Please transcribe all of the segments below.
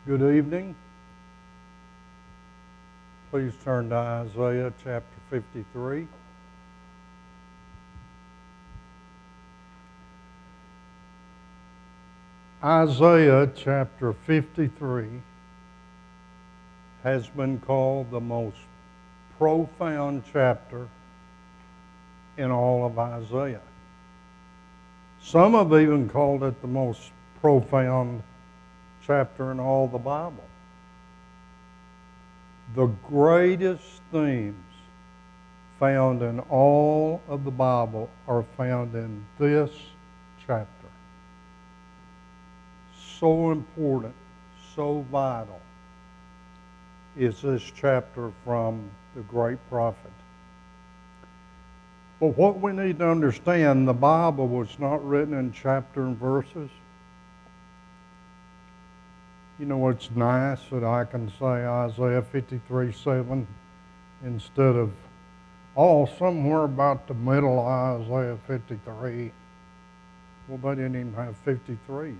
Good evening. Please turn to Isaiah chapter 53. Isaiah chapter 53 has been called the most profound chapter in all of Isaiah. Some have even called it the most profound chapter in all the Bible. The greatest themes found in all of the Bible are found in this chapter. So important, so vital is this chapter from the great prophet. But what we need to understand, the Bible was not written in chapter and verses. You know, it's nice that I can say Isaiah 53:7 instead of, somewhere about the middle of Isaiah 53. Well, they didn't even have 53s.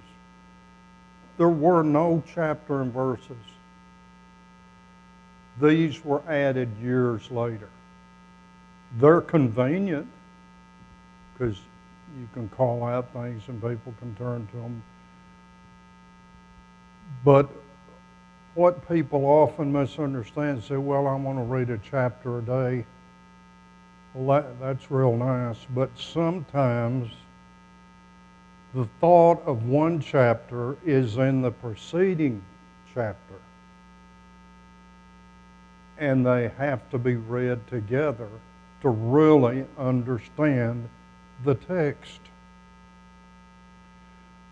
There were no chapter and verses. These were added years later. They're convenient because you can call out things and people can turn to them. But what people often misunderstand, say, well, I want to read a chapter a day. Well, that's real nice, but sometimes the thought of one chapter is in the preceding chapter. And they have to be read together to really understand the text.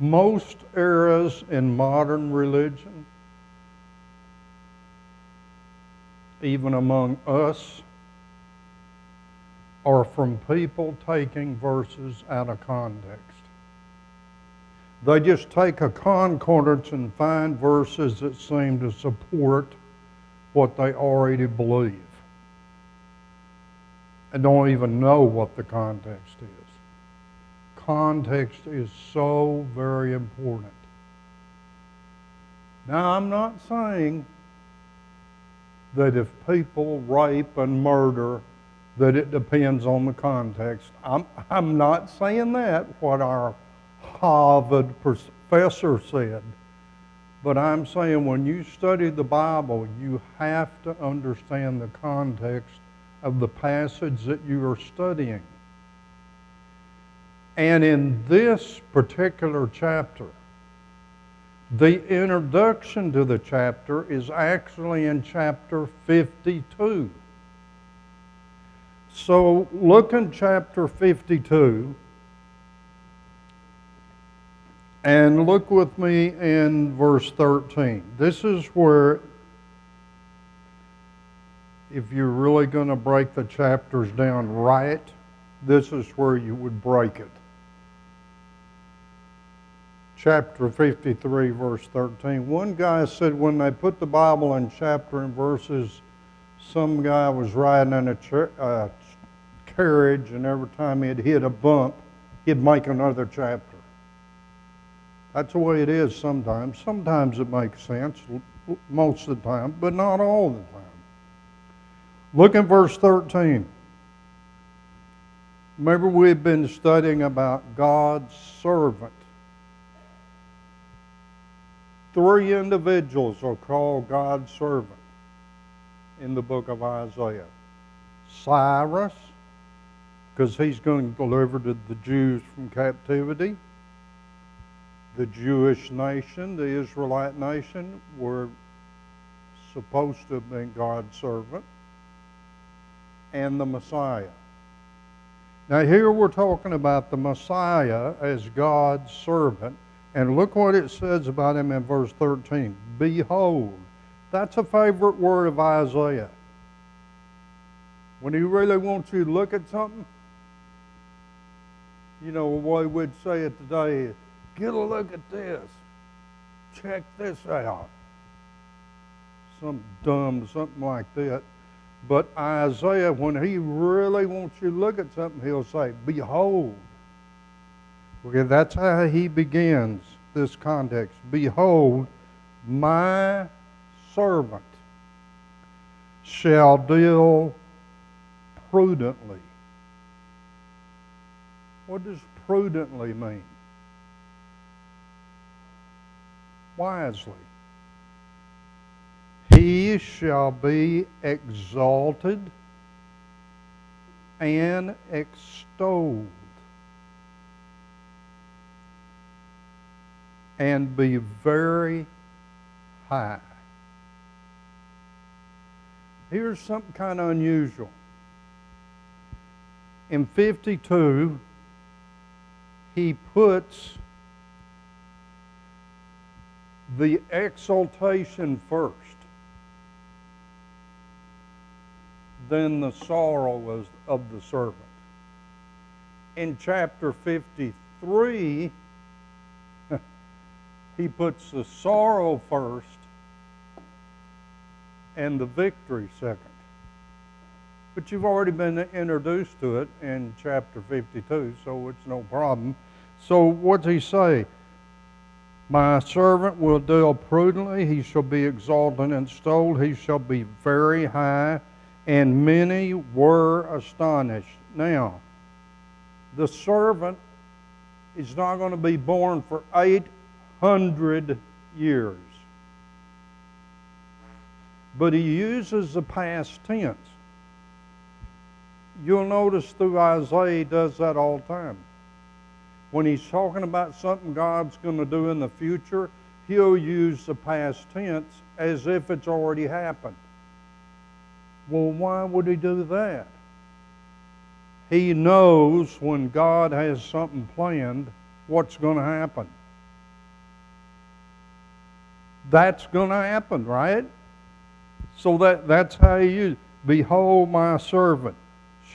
Most errors in modern religion, even among us, are from people taking verses out of context. They just take a concordance and find verses that seem to support what they already believe and don't even know what the context is. Context is so very important. Now, I'm not saying that if people rape and murder, that it depends on the context. I'm not saying that, what our Harvard professor said. But I'm saying when you study the Bible, you have to understand the context of the passage that you are studying. And in this particular chapter, the introduction to the chapter is actually in chapter 52. So look in chapter 52 and look with me in verse 13. This is where, if you're really going to break the chapters down right, this is where you would break it. Chapter 53, verse 13. One guy said when they put the Bible in chapter and verses, some guy was riding in a carriage, and every time he'd hit a bump, he'd make another chapter. That's the way it is sometimes. Sometimes it makes sense, most of the time, but not all the time. Look at verse 13. Remember, we've been studying about God's servant. 3 individuals are called God's servant in the book of Isaiah. Cyrus, because he's going to deliver to the Jews from captivity. The Jewish nation, the Israelite nation, were supposed to have been God's servant. And the Messiah. Now here we're talking about the Messiah as God's servant. And look what it says about him in verse 13. Behold. That's a favorite word of Isaiah. When he really wants you to look at something, you know, what we'd say it today is, get a look at this. Check this out. Something like that. But Isaiah, when he really wants you to look at something, he'll say, behold. Okay, that's how he begins this context. Behold, my servant shall deal prudently. What does prudently mean? Wisely. He shall be exalted and extolled, and be very high. Here's something kind of unusual. In 52, he puts the exaltation first, then the sorrow of the servant. In chapter 53, he puts the sorrow first and the victory second. But you've already been introduced to it in chapter 52, so it's no problem. So what's he say? My servant will deal prudently, he shall be exalted and extolled, he shall be very high, and many were astonished. Now, the servant is not going to be born for 800 years. But he uses the past tense. You'll notice through Isaiah he does that all the time. When he's talking about something God's going to do in the future, he'll use the past tense as if it's already happened. Well, why would he do that? He knows when God has something planned, what's going to happen. That's going to happen, right? So that's how he used. Behold, my servant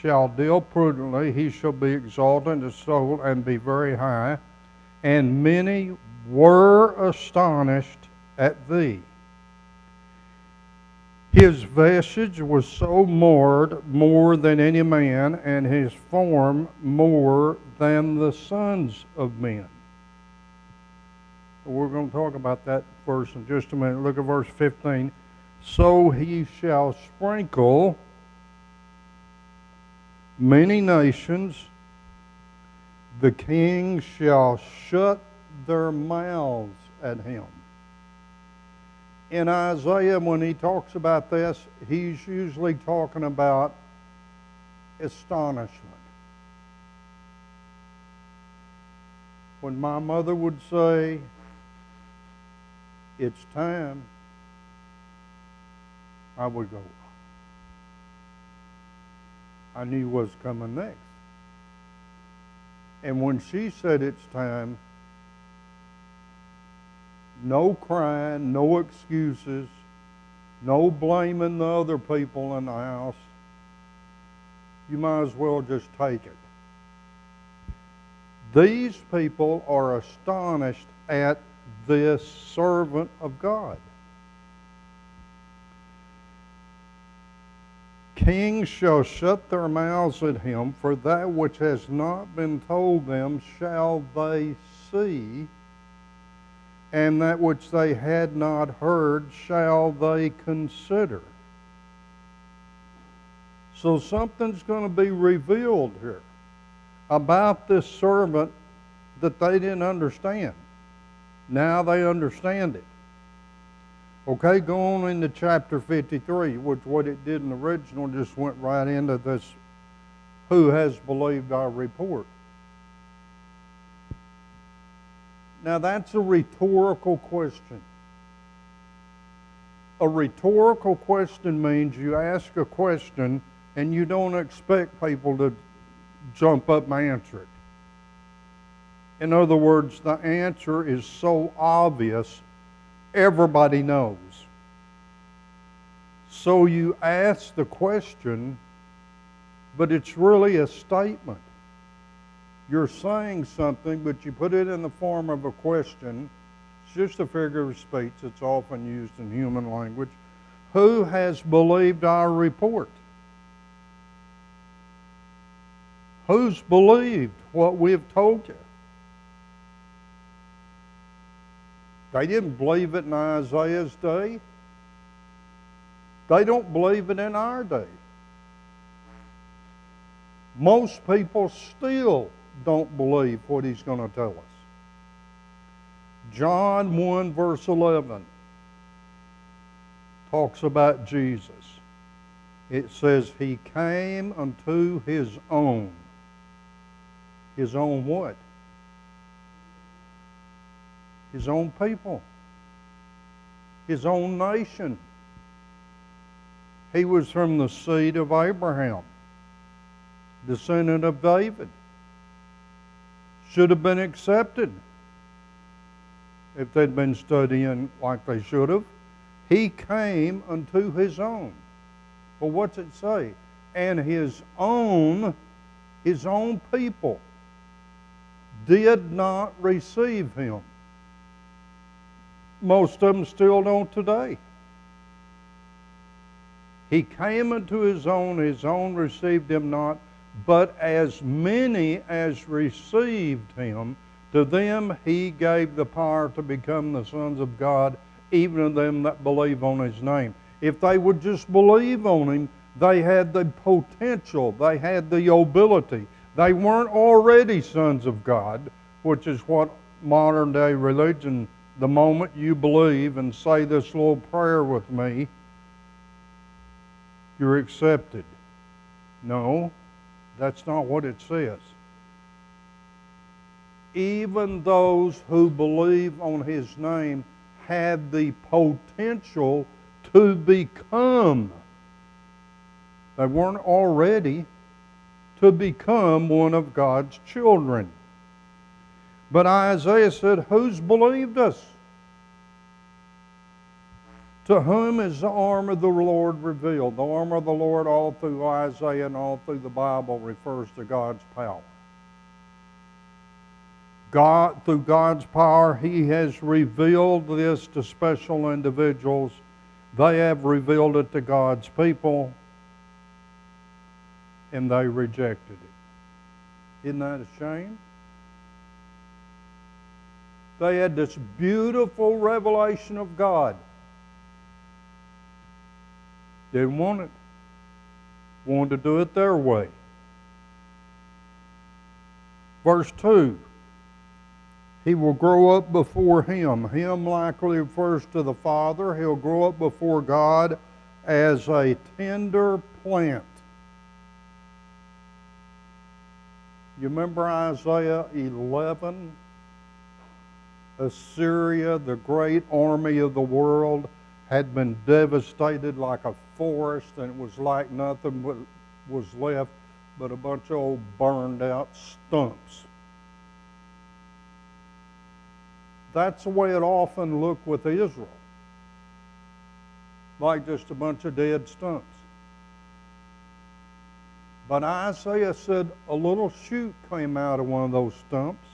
shall deal prudently, he shall be exalted in the soul and be very high, and many were astonished at thee. His vestige was so marred more than any man, and his form more than the sons of men. We're going to talk about that verse in just a minute. Look at verse 15. So he shall sprinkle many nations, the kings shall shut their mouths at him. In Isaiah, when he talks about this, he's usually talking about astonishment. When my mother would say, it's time, I would go, I knew what was coming next. And when she said it's time, no crying, no excuses, no blaming the other people in the house. You might as well just take it. These people are astonished at this servant of God. Kings shall shut their mouths at him, for that which has not been told them shall they see, and that which they had not heard shall they consider. So something's going to be revealed here about this servant that they didn't understand. Now they understand it. Okay, go on into chapter 53, which what it did in the original just went right into this, who has believed our report? Now that's a rhetorical question. A rhetorical question means you ask a question and you don't expect people to jump up and answer it. In other words, the answer is so obvious, everybody knows. So you ask the question, but it's really a statement. You're saying something, but you put it in the form of a question. It's just a figure of speech that's often used in human language. Who has believed our report? Who's believed what we've told you? They didn't believe it in Isaiah's day. They don't believe it in our day. Most people still don't believe what he's going to tell us. John 1 verse 11 talks about Jesus. It says, he came unto his own. His own what? His own people. His own nation. He was from the seed of Abraham, descendant of David. Should have been accepted if they'd been studying like they should have. He came unto his own. Well, what's it say? And his own people did not receive him. Most of them still don't today. He came unto his own received him not, but as many as received him, to them he gave the power to become the sons of God, even to them that believe on his name. If they would just believe on him, they had the potential, they had the ability. They weren't already sons of God, which is what modern day religion, the moment you believe and say this little prayer with me, you're accepted. No, that's not what it says. Even those who believe on his name had the potential to become. They weren't already to become one of God's children. But Isaiah said, who's believed us? To whom is the arm of the Lord revealed? The arm of the Lord all through Isaiah and all through the Bible refers to God's power. God, through God's power, he has revealed this to special individuals. They have revealed it to God's people, and they rejected it. Isn't that a shame? They had this beautiful revelation of God. Didn't want it. Wanted to do it their way. Verse 2. He will grow up before him. Him likely refers to the Father. He'll grow up before God as a tender plant. You remember Isaiah 11? Assyria, the great army of the world, had been devastated like a forest, and it was like nothing was left but a bunch of old burned out stumps. That's the way it often looked with Israel. Like just a bunch of dead stumps. But Isaiah said a little shoot came out of one of those stumps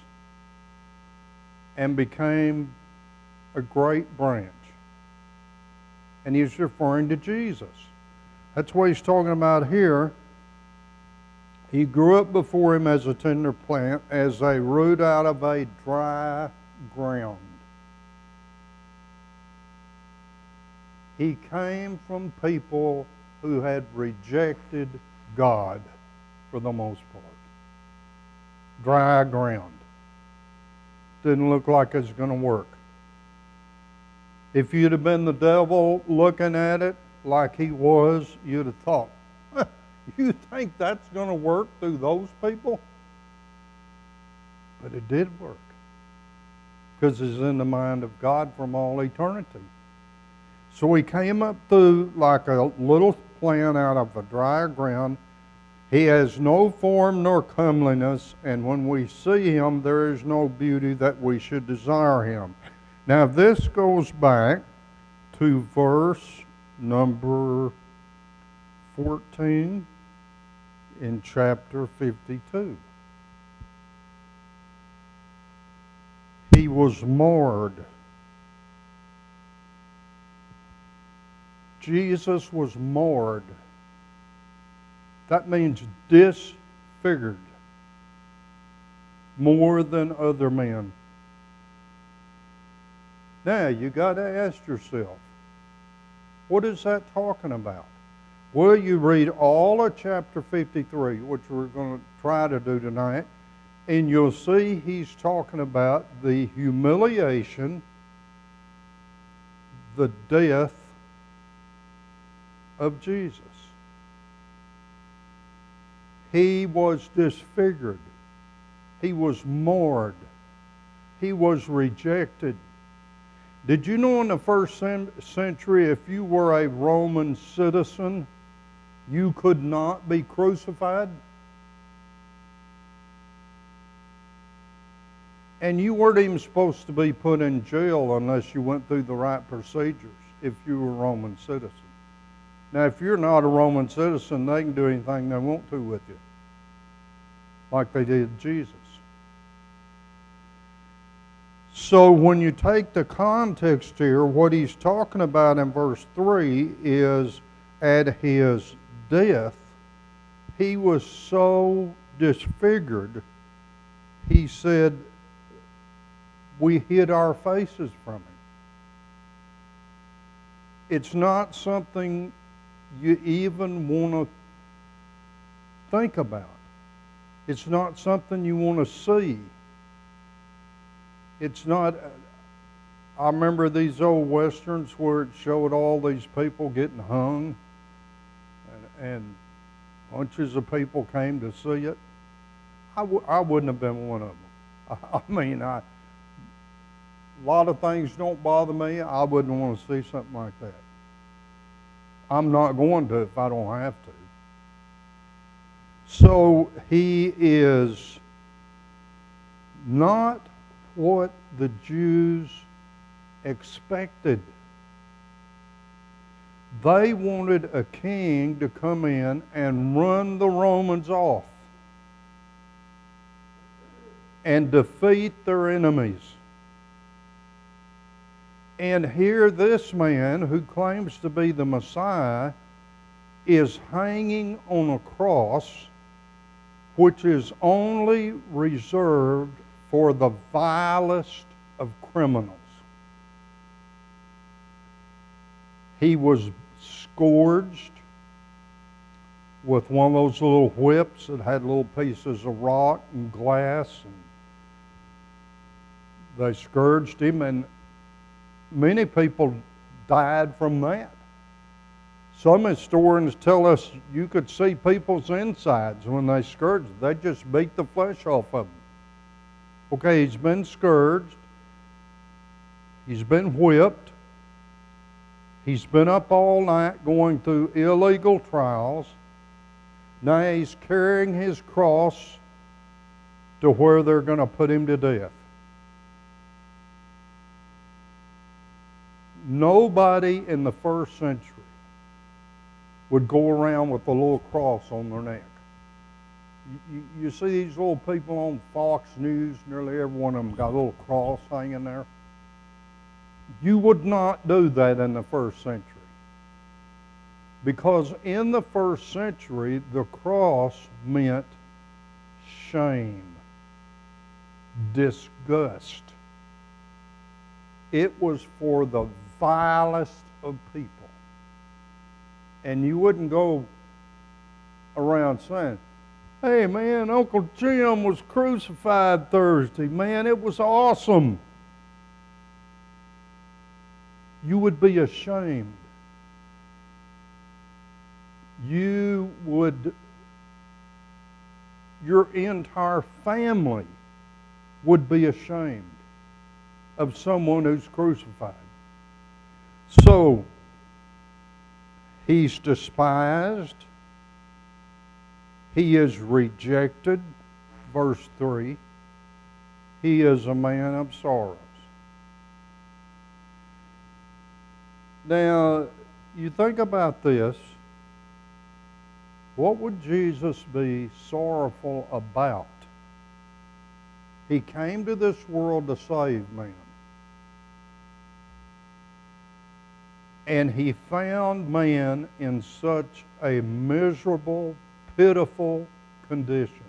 and became a great branch. And he's referring to Jesus. That's what he's talking about here. He grew up before him as a tender plant, as a root out of a dry ground. He came from people who had rejected God for the most part. Dry ground. Didn't look like it was going to work. If you'd have been the devil looking at it like he was, you'd have thought, you think that's going to work through those people? But it did work. Because it's in the mind of God from all eternity. So he came up through like a little plant out of a dry ground. He has no form nor comeliness, and when we see him, there is no beauty that we should desire him. Now this goes back to verse number 14 in chapter 52. He was marred. Jesus was marred. That means disfigured more than other men. Now, you got to ask yourself, what is that talking about? Well, you read all of chapter 53, which we're going to try to do tonight, and you'll see he's talking about the humiliation, the death of Jesus. He was disfigured. He was marred. He was rejected. Did you know in the first century, if you were a Roman citizen, you could not be crucified? And you weren't even supposed to be put in jail unless you went through the right procedures if you were a Roman citizen. Now, if you're not a Roman citizen, they can do anything they want to with you, like they did Jesus. So when you take the context here, what he's talking about in verse 3 is at his death, he was so disfigured, he said, we hid our faces from him. It's not something you even want to think about. It's not something you want to see. It's not, I remember these old westerns where it showed all these people getting hung, and bunches of people came to see it. I wouldn't have been one of them. I mean, a lot of things don't bother me. I wouldn't want to see something like that. I'm not going to if I don't have to. So he is not what the Jews expected. They wanted a king to come in and run the Romans off and defeat their enemies. And here this man who claims to be the Messiah is hanging on a cross which is only reserved for the vilest of criminals. He was scourged with one of those little whips that had little pieces of rock and glass, and they scourged him, and many people died from that. Some historians tell us you could see people's insides when they scourged. They just beat the flesh off of them. Okay, he's been scourged. He's been whipped. He's been up all night going through illegal trials. Now he's carrying his cross to where they're going to put him to death. Nobody in the first century would go around with a little cross on their neck. You see these little people on Fox News, nearly every one of them got a little cross hanging there. You would not do that in the first century. Because in the first century, the cross meant shame, disgust. It was for the vilest of people. And you wouldn't go around saying, hey man, Uncle Jim was crucified Thursday. Man, it was awesome. You would be ashamed. Your entire family would be ashamed of someone who's crucified. So, he's despised. He is rejected. Verse 3. He is a man of sorrows. Now, you think about this. What would Jesus be sorrowful about? He came to this world to save man. And he found man in such a miserable, pitiful condition.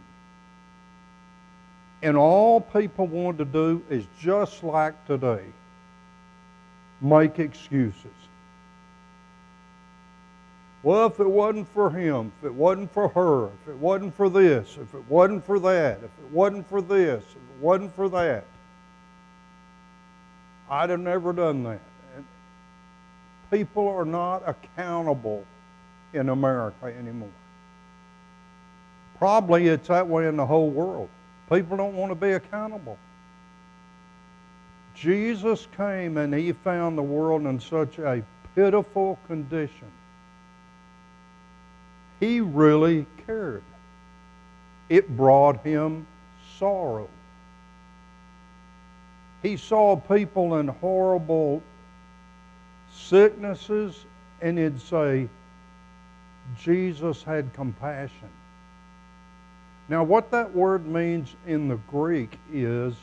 And all people wanted to do is just like today. make excuses. Well, if it wasn't for him, if it wasn't for her, if it wasn't for this, if it wasn't for that, if it wasn't for this, if it wasn't for that, I'd have never done that. And people are not accountable in America anymore. Probably it's that way in the whole world. People don't want to be accountable. Jesus came and he found the world in such a pitiful condition. He really cared. It brought him sorrow. He saw people in horrible sicknesses, and he'd say, Jesus had compassion. Now, what that word means in the Greek is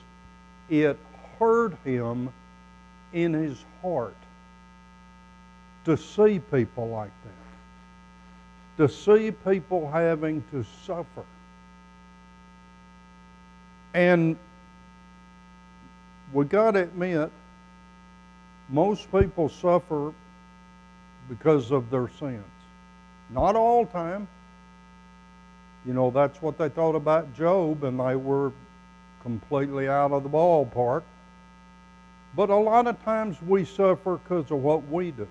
it hurt him in his heart to see people like that, to see people having to suffer. And we got to admit, most people suffer because of their sins. Not all the time. You know, that's what they thought about Job, and they were completely out of the ballpark. But a lot of times we suffer because of what we do,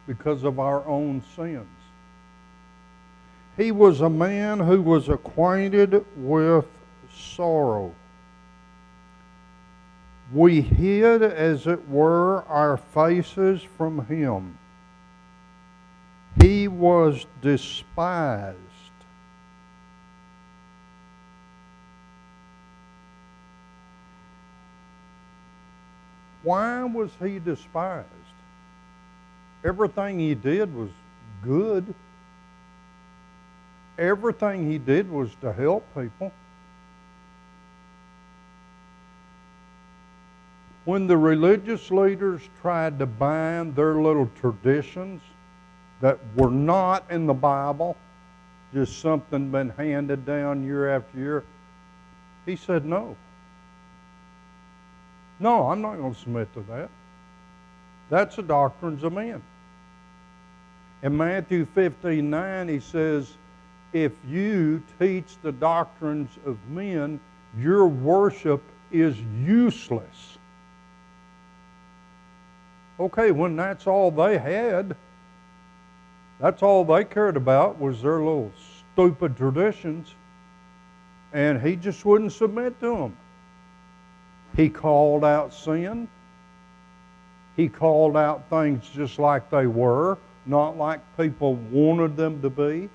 because of our own sins. He was a man who was acquainted with sorrow. We hid, as it were, our faces from him. He was despised. Why was he despised? Everything he did was good. Everything he did was to help people. When the religious leaders tried to bind their little traditions that were not in the Bible, just something been handed down year after year, he said, no. No, I'm not going to submit to that. That's the doctrines of men. In Matthew 15:9, he says, if you teach the doctrines of men, your worship is useless. Okay, when that's all they had, that's all they cared about was their little stupid traditions, and he just wouldn't submit to them. He called out sin. He called out things just like they were, not like people wanted them to be.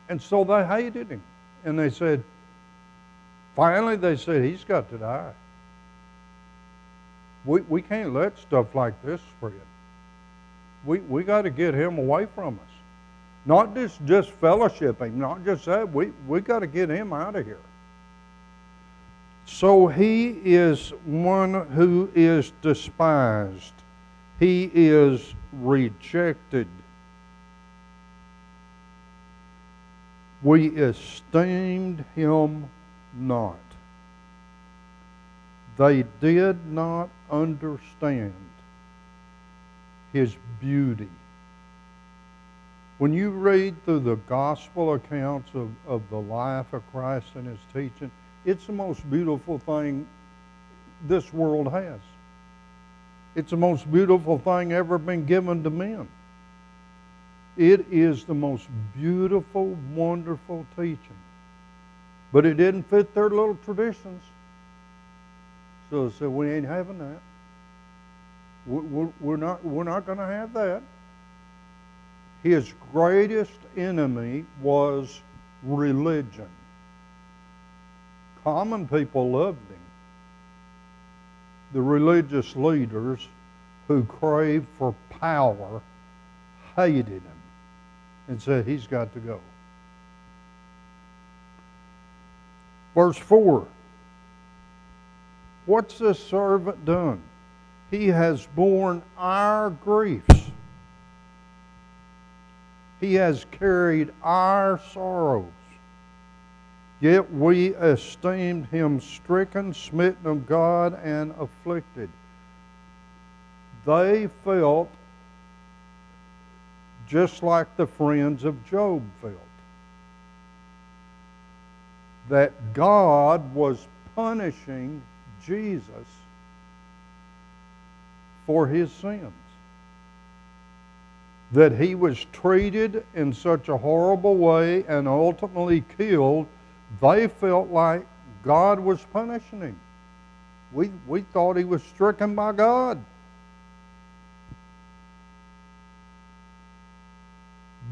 And so they hated him. And they said, finally they said, he's got to die. We can't let stuff like this spread. We got to get him away from us. Not just fellowship him, not just that. We got to get him out of here. So he is one who is despised. He is rejected. We esteemed him not. They did not understand his beauty. When you read through the gospel accounts of the life of Christ and his teaching, it's the most beautiful thing this world has. It's the most beautiful thing ever been given to men. It is the most beautiful, wonderful teaching. But it didn't fit their little traditions. So they said, we ain't having that. We're not going to have that. His greatest enemy was religion. Common people loved him. The religious leaders who craved for power hated him and said he's got to go. Verse 4. What's this servant done? He has borne our griefs. He has carried our sorrows. Yet we esteemed him stricken, smitten of God, and afflicted. They felt just like the friends of Job felt, that God was punishing Jesus for his sins. That he was treated in such a horrible way and ultimately killed. They felt like God was punishing him. We thought he was stricken by God.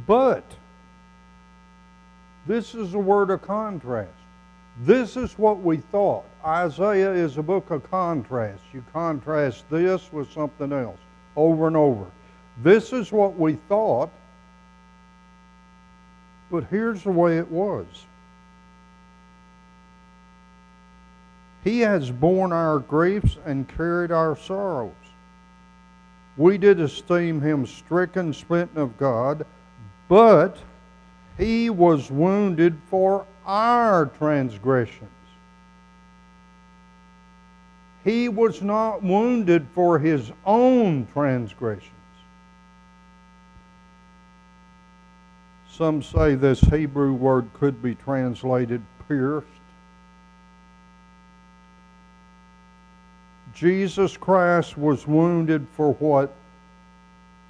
But this is a word of contrast. This is what we thought. Isaiah is a book of contrast. You contrast this with something else over and over. This is what we thought, but here's the way it was. He has borne our griefs and carried our sorrows. We did esteem him stricken, smitten of God, but he was wounded for our transgressions. He was not wounded for his own transgressions. Some say this Hebrew word could be translated pierced. Jesus Christ was wounded for what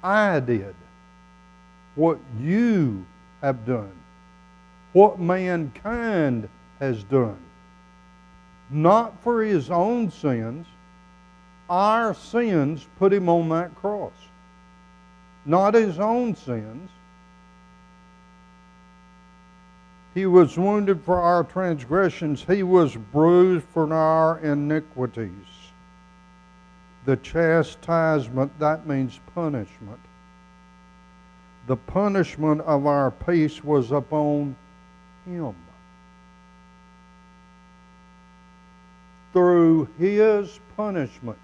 I did, what you have done, what mankind has done. Not for his own sins. Our sins put him on that cross. Not his own sins. He was wounded for our transgressions. He was bruised for our iniquities. The chastisement, that means punishment. The punishment of our peace was upon him. Through his punishment,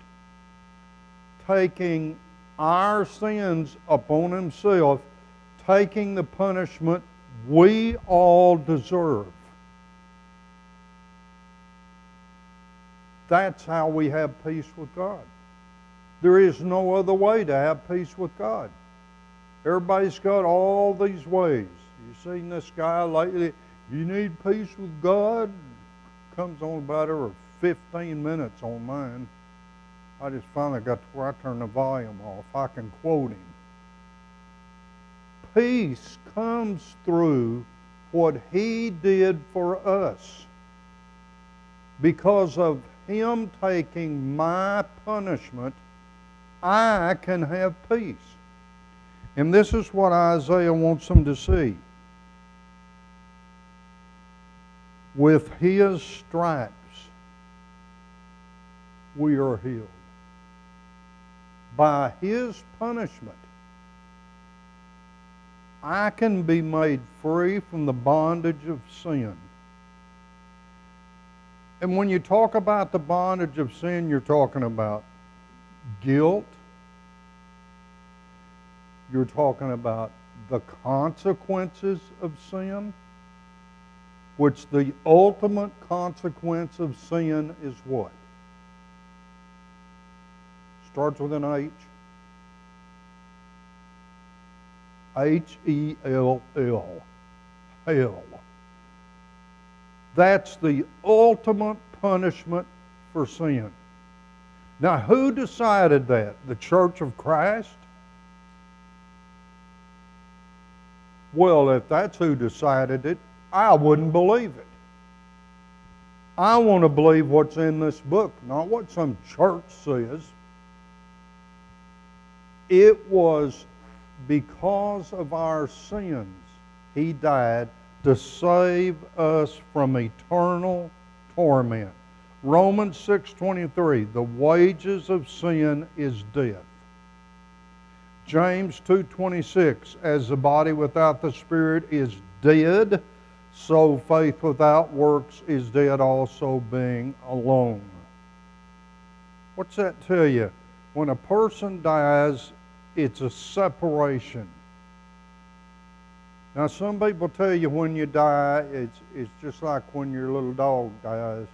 taking our sins upon himself, taking the punishment we all deserve. That's how we have peace with God. There is no other way to have peace with God. Everybody's got all these ways. You've seen this guy lately, you need peace with God? Comes on about every 15 minutes on mine. I just finally got to where I turn the volume off. I can quote him. Peace comes through what he did for us. Because of him taking my punishment, I can have peace. And this is what Isaiah wants them to see. With his stripes, we are healed. By his punishment, I can be made free from the bondage of sin. And when you talk about the bondage of sin, you're talking about guilt. You're talking about the consequences of sin, which the ultimate consequence of sin is what? Starts with an H. H-E-L-L. Hell. That's the ultimate punishment for sin. Now, who decided that? The Church of Christ? Well, if that's who decided it, I wouldn't believe it. I want to believe what's in this book, not what some church says. It was because of our sins he died to save us from eternal torment. Romans 6:23, the wages of sin is death. James 2:26, as the body without the Spirit is dead, so faith without works is dead also, being alone. What's that tell you? When a person dies, it's a separation. Now, some people tell you when you die, it's just like when your little dog dies.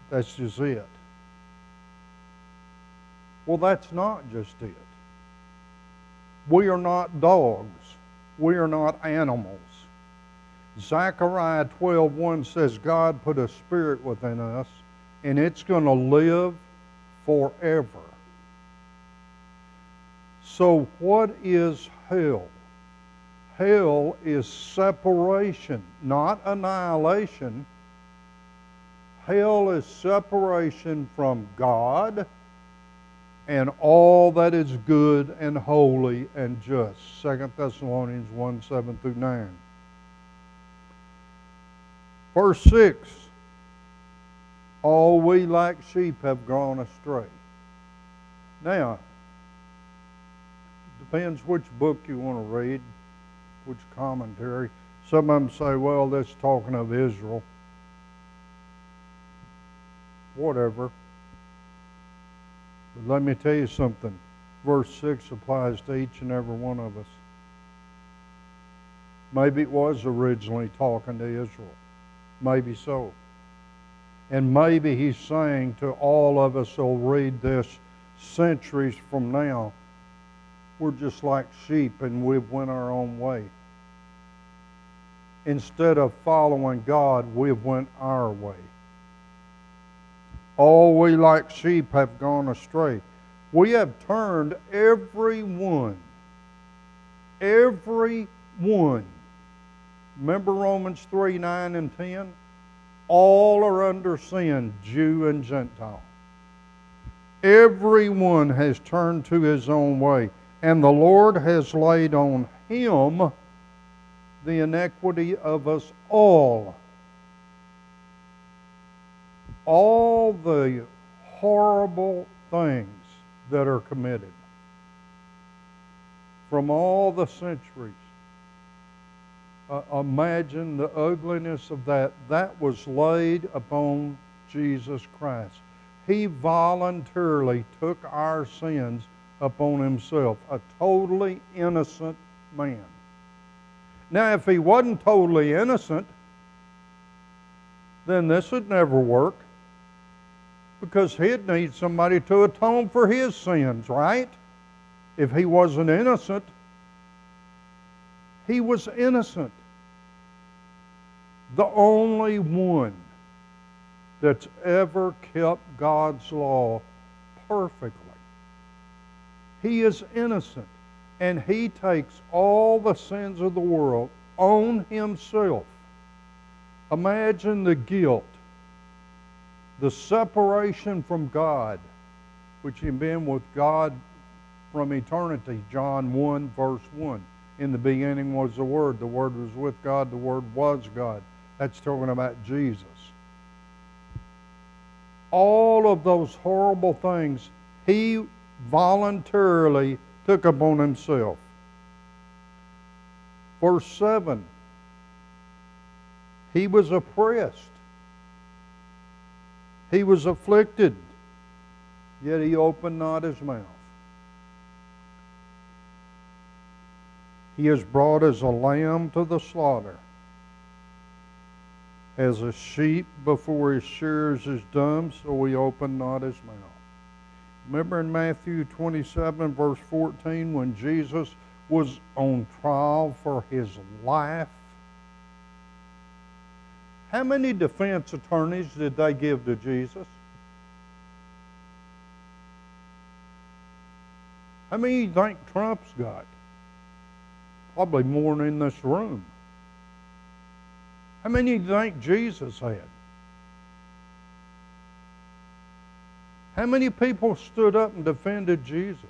That's just it. Well, that's not just it. We are not dogs. We are not animals. Zechariah 12:1 says God put a spirit within us, and it's going to live forever. So what is hell? Hell is separation, not annihilation. Hell is separation from God and all that is good and holy and just. 2 Thessalonians 1:7-9. Verse 6, all we like sheep have gone astray. Now, depends which book you want to read, which commentary. Some of them say, well, that's talking of Israel. Whatever. But let me tell you something. Verse 6 applies to each and every one of us. Maybe it was originally talking to Israel. Maybe so. And maybe he's saying to all of us who'll read this centuries from now, we're just like sheep and we've went our own way. Instead of following God, we've went our way. All we like sheep have gone astray. We have turned every one. Remember Romans 3:9-10? All are under sin, Jew and Gentile. Everyone has turned to his own way, and the Lord has laid on him the iniquity of us all. All the horrible things that are committed from all the centuries. Imagine the ugliness of that. That was laid upon Jesus Christ. He voluntarily took our sins upon himself, a totally innocent man. Now, if he wasn't totally innocent, then this would never work, because he'd need somebody to atone for his sins, right? If he wasn't innocent. He was innocent. The only one that's ever kept God's law perfectly. He is innocent, and he takes all the sins of the world on himself. Imagine the guilt, the separation from God, which had been with God from eternity. John 1:1. In the beginning was the Word was with God, the Word was God. That's talking about Jesus. All of those horrible things he voluntarily took upon himself. Verse 7, he was oppressed. He was afflicted, yet he opened not his mouth. He is brought as a lamb to the slaughter. As a sheep before his shearers is dumb, so he opened not his mouth. Remember in Matthew 27, verse 14, when Jesus was on trial for his life? How many defense attorneys did they give to Jesus? How many do you think Trump's got? Probably more than in this room. How many do you think Jesus had? How many people stood up and defended Jesus?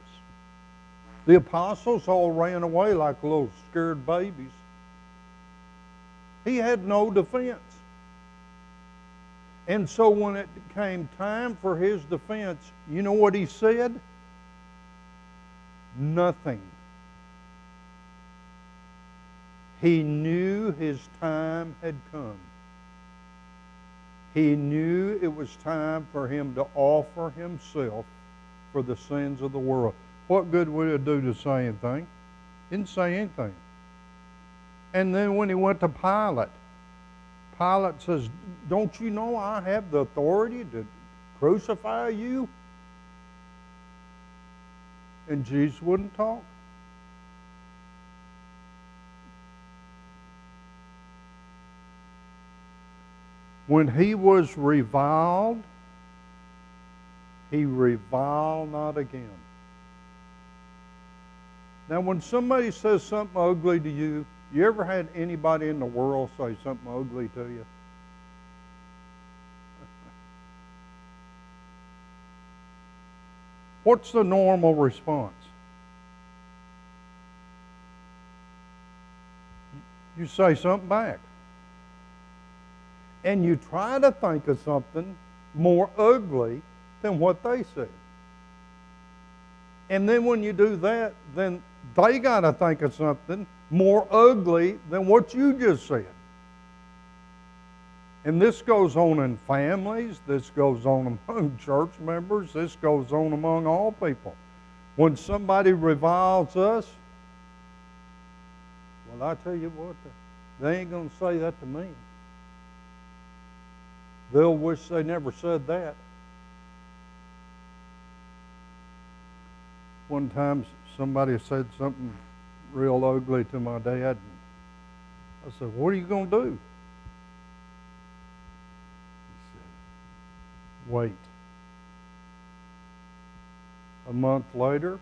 The apostles all ran away like little scared babies. He had no defense. And so when it came time for his defense, you know what he said? Nothing. He knew his time had come. He knew it was time for him to offer himself for the sins of the world. What good would it do to say anything? He didn't say anything. And then when he went to Pilate, Pilate says, don't you know I have the authority to crucify you? And Jesus wouldn't talk. When he was reviled, he reviled not again. Now, when somebody says something ugly to you, you ever had anybody in the world say something ugly to you? What's the normal response? You say something back. And you try to think of something more ugly than what they said. And then when you do that, then they got to think of something more ugly than what you just said. And this goes on in families, this goes on among church members, this goes on among all people. When somebody reviles us, well, I tell you what, they ain't going to say that to me. They'll wish they never said that. One time somebody said something real ugly to my dad. I said, what are you going to do? He said, wait. A month later,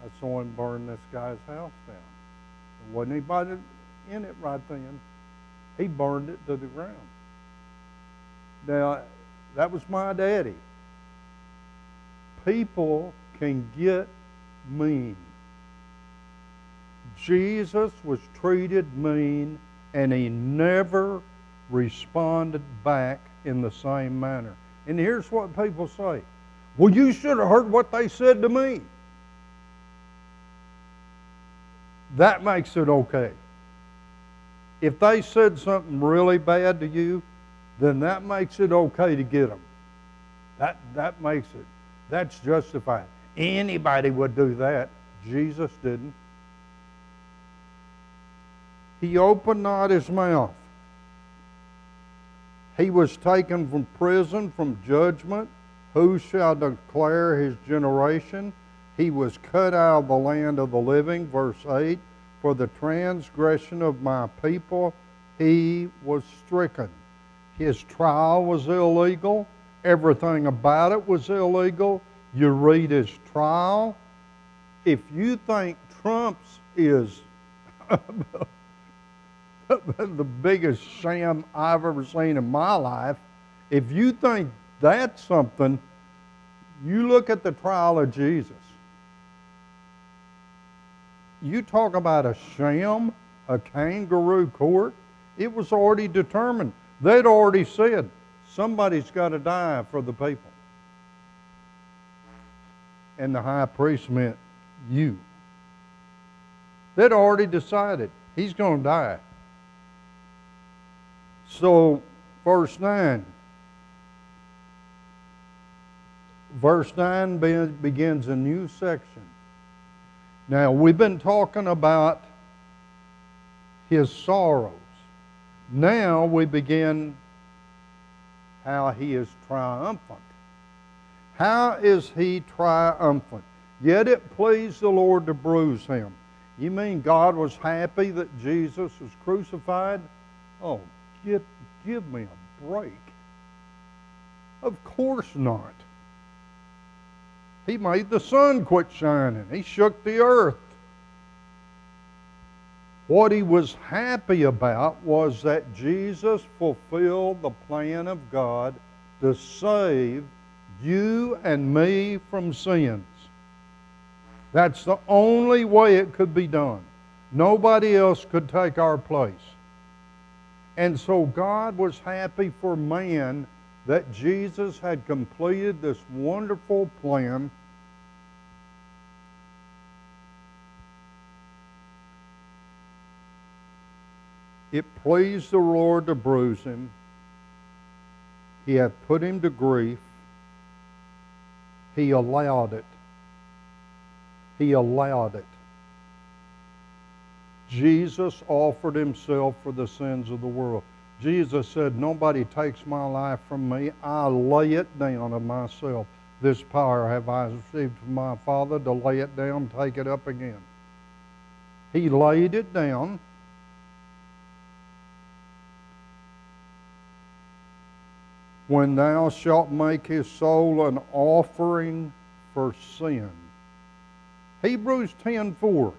I saw him burn this guy's house down. There wasn't anybody in it right then. He burned it to the ground. Now, that was my daddy. People can get mean. Jesus was treated mean, and he never responded back in the same manner. And here's what people say. Well, you should have heard what they said to me. That makes it okay. If they said something really bad to you, then that makes it okay to get them. That makes it, that's justified. Anybody would do that. Jesus didn't. He opened not his mouth. He was taken from prison, from judgment. Who shall declare his generation? He was cut out of the land of the living. Verse 8, for the transgression of my people he was stricken. His trial was illegal. Everything about it was illegal. You read his trial. If you think Trump's is the biggest sham I've ever seen in my life, if you think that's something, you look at the trial of Jesus. You talk about a sham, a kangaroo court. It was already determined. They'd already said, somebody's got to die for the people. And the high priest meant you. They'd already decided he's going to die. So, verse 9. Verse 9 begins a new section. Now, we've been talking about his sorrows. Now we begin how he is triumphant. How is he triumphant? Yet it pleased the Lord to bruise him. You mean God was happy that Jesus was crucified? Oh, give me a break. Of course not. He made the sun quit shining. He shook the earth. What he was happy about was that Jesus fulfilled the plan of God to save you and me from sins. That's the only way it could be done. Nobody else could take our place. And so God was happy for man that Jesus had completed this wonderful plan. It pleased the Lord to bruise him. He hath put him to grief. He allowed it. He allowed it. Jesus offered himself for the sins of the world. Jesus said, nobody takes my life from me. I lay it down of myself. This power have I received from my Father to lay it down, take it up again. He laid it down. When thou shalt make his soul an offering for sin. Hebrews 10:4.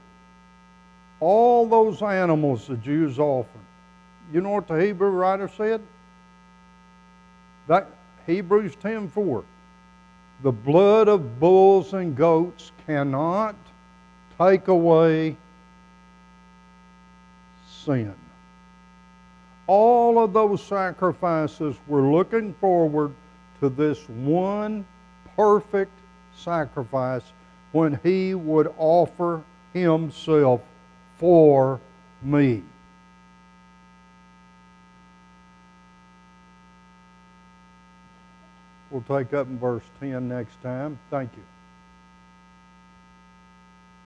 All those animals the Jews offered. You know what the Hebrew writer said? That Hebrews 10:4. The blood of bulls and goats cannot take away sin. All of those sacrifices were looking forward to this one perfect sacrifice when he would offer himself for me. We'll take up in verse 10 next time. Thank you.